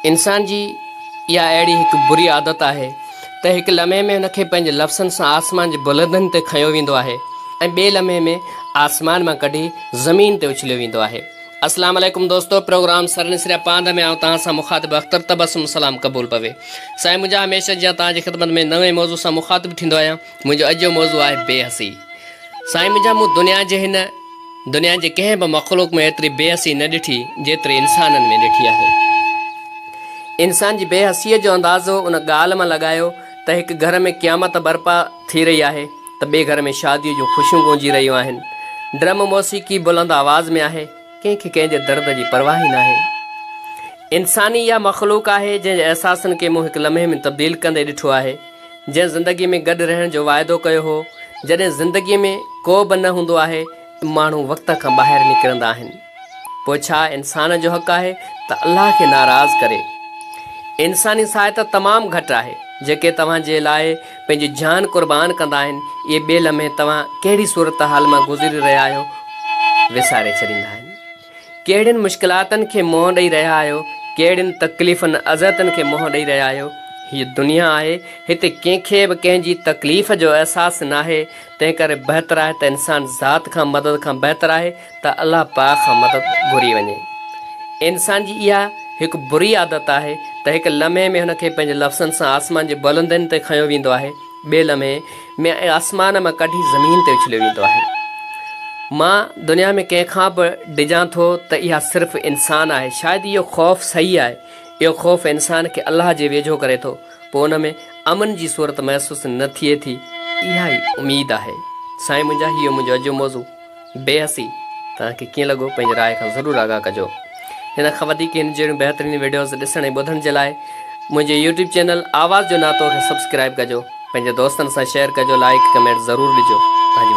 इंसान जी इहा अहिड़ी हिकु बुरी आदत आहे त हिकु लम्हे में हुनखे पंहिंजे लफ़्ज़नि सां आसमान जे बुलंदनि ते खंयो वेंदो आहे ऐं ॿिए लम्हे में आसमान मां कढी ज़मीन ते उछलियो वेंदो आहे। अस्सलाम वालेकुम दोस्तो, प्रोग्राम सरनिसरिया पांध में आऊं तव्हां सां मुखातिब अख्तर तबस्सुम सलाम क़बूल पवे। साईं मुंहिंजा हमेशह जीअं तव्हांजी ख़िदमत में नवे मौज़ू सां मुखातिब थींदो आहियां। मुंहिंजो अॼु जो मौज़ू आहे बेहसी। साईं मुंहिंजा मूं दुनिया जे कंहिं बि मख़लूक़ में एतिरी बेहसी न ॾिठी जेतिरी इंसाननि में ॾिठी आहे। इंसान जी बेहसीअ जो अंदाज़ो उन ॻाल्हि मां लॻायो त हिकु घर में क़यामत बर्पा थी रही आहे त ॿिए घर में शादीअ जूं ख़ुशियूं गूंजी रहियूं आहिनि। ड्रम मौसीक़ी बुलंद आवाज़ में आहे, कंहिंखे कंहिंजे दर्द जी परवाह ई न आहे। इंसानी इहा मख़लूक़ आहे जंहिंजे अहसासनि खे मूं हिकु लम्हे में तब्दील कंदे ॾिठो आहे। जंहिं ज़िंदगीअ में गॾु रहण जो वाइदो कयो हो, जॾहिं ज़िंदगीअ में को बि न हूंदो आहे, माण्हू वक़्त खां ॿाहिरि निकिरंदा आहिनि। पोइ छा इंसान जो हक़ आहे त अल्लाह खे नाराज़ करे? इंसानी सहायता तमामु घटि आहे। जेके तव्हांजे लाइ पंहिंजी जान क़ुर्बान कंदा आहिनि, इहे ॿिए लम्हे तव्हां कहिड़ी सूरत हाल मां गुज़री रहिया आहियो विसारे छॾींदा आहिनि। कहिड़ियुनि मुश्किलातनि खे मुंहुं ॾेई रहिया आहियो, कहिड़ियुनि तकलीफ़ुनि अज़तनि खे मुंहुं ॾेई रहिया आहियो। हीअ दुनिया आहे, हिते कंहिंखे बि कंहिंजी तकलीफ़ जो अहसासु न आहे। तंहिं करे बहितर आहे त इंसान ज़ात खां मदद खां बहितर आहे त अल्लाह पाक खां मदद घुरी वञे। इंसान जी इहा हिकु बुरी आदत आहे त हिकु लम्हे में हुनखे पंहिंजे लफ़्ज़नि सां आसमान जे बुलंदनि ते खंयो वेंदो आहे, ॿिए लम्हे में आसमान मां कढी ज़मीन ते उछलियो वेंदो आहे। मां दुनिया में कंहिंखां बि डिॼां थो त इहा सिर्फ़ु इंसान आहे। शायदि इहो ख़ौफ़ सही आहे। इहो ख़ौफ़ इंसान खे अल्लाह जे वेझो करे थो, पोइ उन में अमन जी सूरत महसूसु न थिए थी। इहा ई उमेदु आहे। साईं मुंहिंजा इहो मुंहिंजो अॼु मौज़ू बेहसी तव्हांखे कीअं लॻो, पंहिंजे राय खां ज़रूरु आगाह कजो। हिन खां वधीक हिन जहिड़ियूं बहितरीन वीडियोज़ ॾिसण ऐं ॿुधण जे लाइ मुंहिंजे यूट्यूब चैनल आवाज़ जो नातो खे सब्सक्राइब कजो, पंहिंजे दोस्तनि सां शेयर कजो, लाइक कमेंट ज़रूरु ॾिजो। तव्हांजी